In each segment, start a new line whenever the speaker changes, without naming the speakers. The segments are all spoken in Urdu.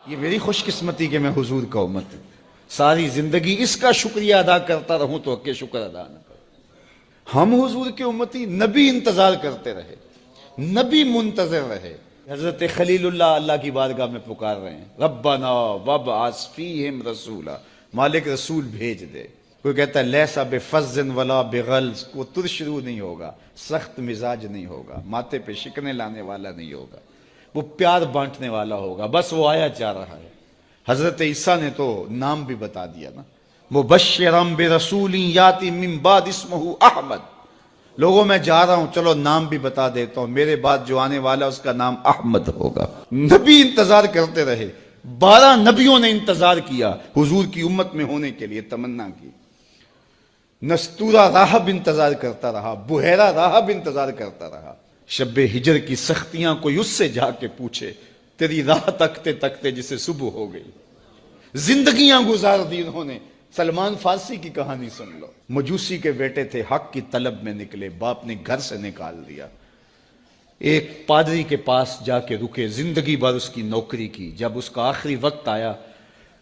یہ میری خوش قسمتی کہ میں حضور کا امت ہوں، ساری زندگی اس کا شکریہ ادا کرتا رہوں تو کہ شکر ادا نہ کروں۔ ہم حضور کے امتی، نبی انتظار کرتے رہے، نبی منتظر رہے۔ حضرت خلیل اللہ اللہ کی بارگاہ میں پکار رہے ہیں، ربنا وابعث فیہم رسولا، مالک رسول بھیج دے۔ کوئی کہتا ہے لیسا بفظ ولا بغلظ، وہ ترشرو نہیں ہوگا، سخت مزاج نہیں ہوگا، ماتھے پہ شکنے لانے والا نہیں ہوگا، وہ پیار بانٹنے والا ہوگا، بس وہ آیا جا رہا ہے۔ حضرت عیسیٰ نے تو نام بھی بتا دیا نا، مبشرم برسول یاتی من بعد اسمہ احمد، لوگوں میں جا رہا ہوں، چلو نام بھی بتا دیتا ہوں، میرے بعد جو آنے والا اس کا نام احمد ہوگا۔ نبی انتظار کرتے رہے، 12 نبیوں نے انتظار کیا حضور کی امت میں ہونے کے لیے، تمنا کی۔ نستورہ راہب انتظار کرتا رہا، بحیرہ راہب انتظار کرتا رہا۔ شب ہجر کی سختیاں کوئی اس سے جا کے پوچھے، تیری راہ تکتے تکتے جسے صبح ہو گئی۔ زندگیاں گزار دی انہوں نے۔ سلمان فارسی کی کہانی سن لو، مجوسی کے بیٹے تھے، حق کی طلب میں نکلے، باپ نے گھر سے نکال دیا، ایک پادری کے پاس جا کے رکے، زندگی بھر اس کی نوکری کی۔ جب اس کا آخری وقت آیا،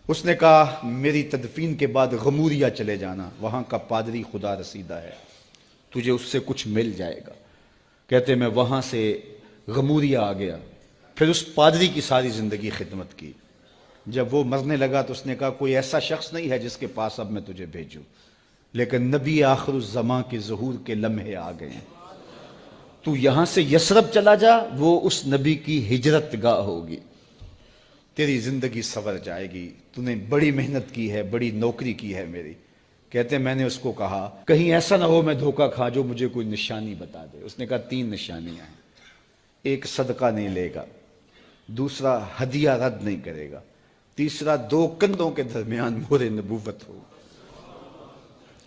اس نے کہا میری تدفین کے بعد غموریا چلے جانا، وہاں کا پادری خدا رسیدہ ہے، تجھے اس سے کچھ مل جائے گا۔ کہتے میں وہاں سے غموریا آ گیا، پھر اس پادری کی ساری زندگی خدمت کی۔ جب وہ مرنے لگا تو اس نے کہا کوئی ایسا شخص نہیں ہے جس کے پاس اب میں تجھے بھیجوں، لیکن نبی آخر الزمان کے ظہور کے لمحے آ گئے ہیں، تو یہاں سے یثرب چلا جا، وہ اس نبی کی ہجرت گاہ ہوگی، تیری زندگی سنور جائے گی، تو نے بڑی محنت کی ہے، بڑی نوکری کی ہے میری۔ کہتے میں نے اس کو کہا کہیں ایسا نہ ہو میں دھوکہ کھا جو مجھے کوئی نشانی بتا دے۔ اس نے کہا 3 نشانیاں ہیں، ایک صدقہ نہیں لے گا، دوسرا ہدیہ رد نہیں کرے گا، تیسرا 2 کندھوں کے درمیان مہر نبوت ہو۔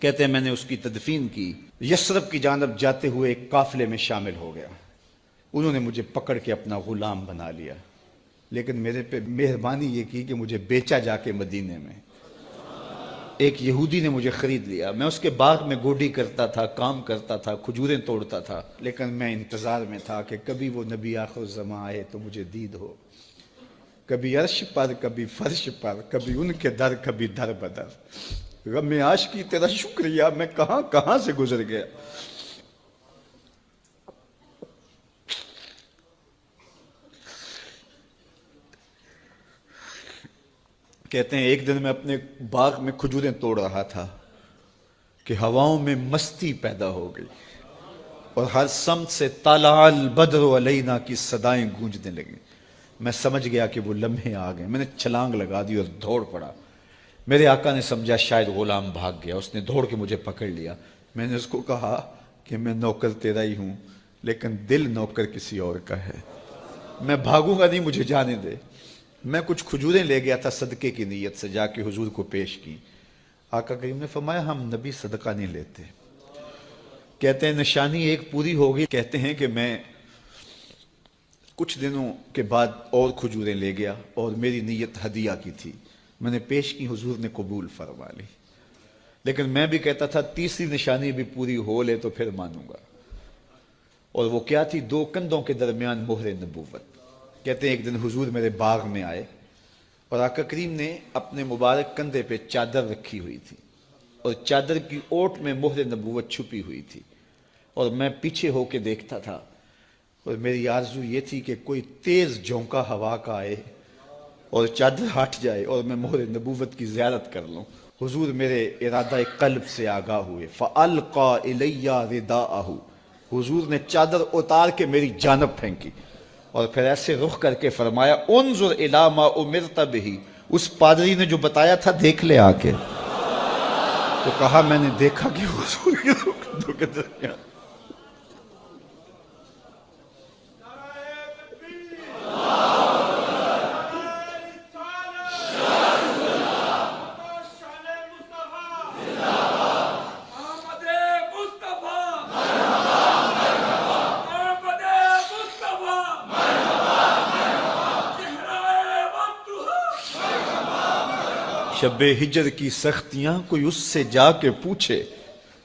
کہتے ہیں میں نے اس کی تدفین کی، یثرب کی جانب جاتے ہوئے ایک قافلے میں شامل ہو گیا، انہوں نے مجھے پکڑ کے اپنا غلام بنا لیا، لیکن میرے پہ مہربانی یہ کی کہ مجھے بیچا جا کے مدینے میں۔ ایک یہودی نے مجھے خرید لیا، میں اس کے باغ میں گوڈی کرتا تھا، کام کرتا تھا، کھجوریں توڑتا تھا، لیکن میں انتظار میں تھا کہ کبھی وہ نبی آخر الزمان آئے تو مجھے دید ہو، کبھی عرش پر، کبھی فرش پر، کبھی ان کے در، کبھی در بدر۔ غم عاشقی تیرا شکریہ، میں کہاں کہاں سے گزر گیا۔ کہتے ہیں ایک دن میں اپنے باغ میں کھجوریں توڑ رہا تھا کہ ہواؤں میں مستی پیدا ہو گئی اور ہر سمت سے طلع البدر علینا کی صدائیں گونجنے لگیں۔ میں سمجھ گیا کہ وہ لمحے آ گئے، میں نے چھلانگ لگا دی اور دوڑ پڑا۔ میرے آقا نے سمجھا شاید غلام بھاگ گیا، اس نے دوڑ کے مجھے پکڑ لیا۔ میں نے اس کو کہا کہ میں نوکر تیرا ہی ہوں، لیکن دل نوکر کسی اور کا ہے، میں بھاگوں گا نہیں، مجھے جانے دے۔ میں کچھ کھجوریں لے گیا تھا صدقے کی نیت سے، جا کے حضور کو پیش کی۔ آقا کریم نے فرمایا ہم نبی صدقہ نہیں لیتے۔ کہتے ہیں نشانی ایک پوری ہو گئی، کہتے ہیں کہ میں کچھ دنوں کے بعد اور کھجوریں لے گیا اور میری نیت ہدیہ کی تھی، میں نے پیش کی، حضور نے قبول فرما لی، لیکن میں بھی کہتا تھا تیسری نشانی بھی پوری ہو لے تو پھر مانوں گا، اور وہ کیا تھی؟ 2 کندھوں کے درمیان مہر نبوت۔ کہتے ہیں ایک دن حضور میرے باغ میں آئے اور آقا کریم نے اپنے مبارک کندھے پہ چادر رکھی ہوئی تھی اور چادر کی اوٹ میں مہر نبوت چھپی ہوئی تھی، اور میں پیچھے ہو کے دیکھتا تھا، اور میری آرزو یہ تھی کہ کوئی تیز جھونکا ہوا کا آئے اور چادر ہٹ جائے اور میں مہر نبوت کی زیارت کر لوں۔ حضور میرے ارادہ قلب سے آگاہ ہوئے، فَأَلْقَى إِلَيَّ رِدَاءَهُ، حضور نے چادر اتار کے میری جانب پھینکی اور پھر ایسے رخ کر کے فرمایا انظر الی ما امرت بہ، اس پادری نے جو بتایا تھا دیکھ لے آ کے۔ تو کہا میں نے دیکھا کہ حضور کے کندھوں کے درمیان شب ہجر کی سختیاں کوئی اس سے جا کے پوچھے،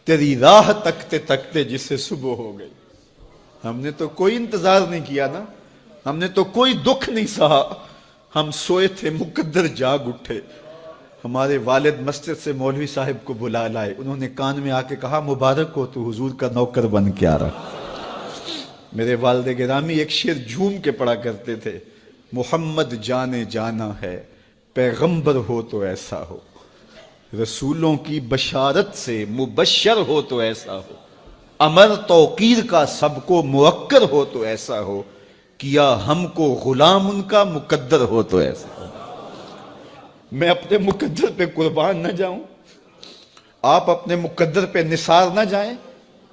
تیری راہ تکتے تکتے جسے صبح ہو گئی۔ ہم نے تو کوئی انتظار نہیں کیا نا، ہم نے تو کوئی دکھ نہیں سہا، ہم سوئے تھے مقدر جاگ اٹھے. ہمارے والد مسجد سے مولوی صاحب کو بلا لائے. انہوں نے کان میں آ کے کہا مبارک ہو تو حضور کا نوکر بن کے آ رہا. میرے والد گرامی ایک شعر جھوم کے پڑھا کرتے تھے, محمد جانے جانا ہے پیغمبر ہو تو ایسا ہو, رسولوں کی بشارت سے مبشر ہو تو ایسا ہو, امر توقیر کا سب کو موکر ہو تو ایسا ہو, کیا ہم کو غلام ان کا مقدر ہو تو ایسا ہو. میں اپنے مقدر پہ قربان نہ جاؤں, آپ اپنے مقدر پہ نثار نہ جائیں.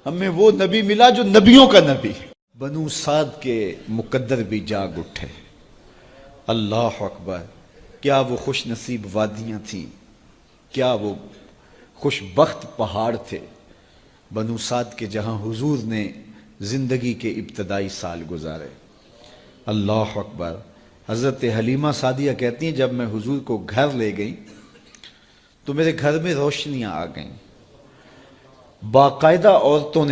ہمیں وہ نبی ملا جو نبیوں کا نبی. بنو سعد کے مقدر بھی جاگ اٹھے. اللہ اکبر, کیا وہ خوش نصیب وادیاں تھیں, کیا وہ خوش بخت پہاڑ تھے بنو سعد کے, جہاں حضور نے زندگی کے ابتدائی سال گزارے. اللہ اکبر. حضرت حلیمہ سعدیہ کہتی ہیں جب میں حضور کو گھر لے گئی تو میرے گھر میں روشنیاں آ گئیں. باقاعدہ عورتوں نے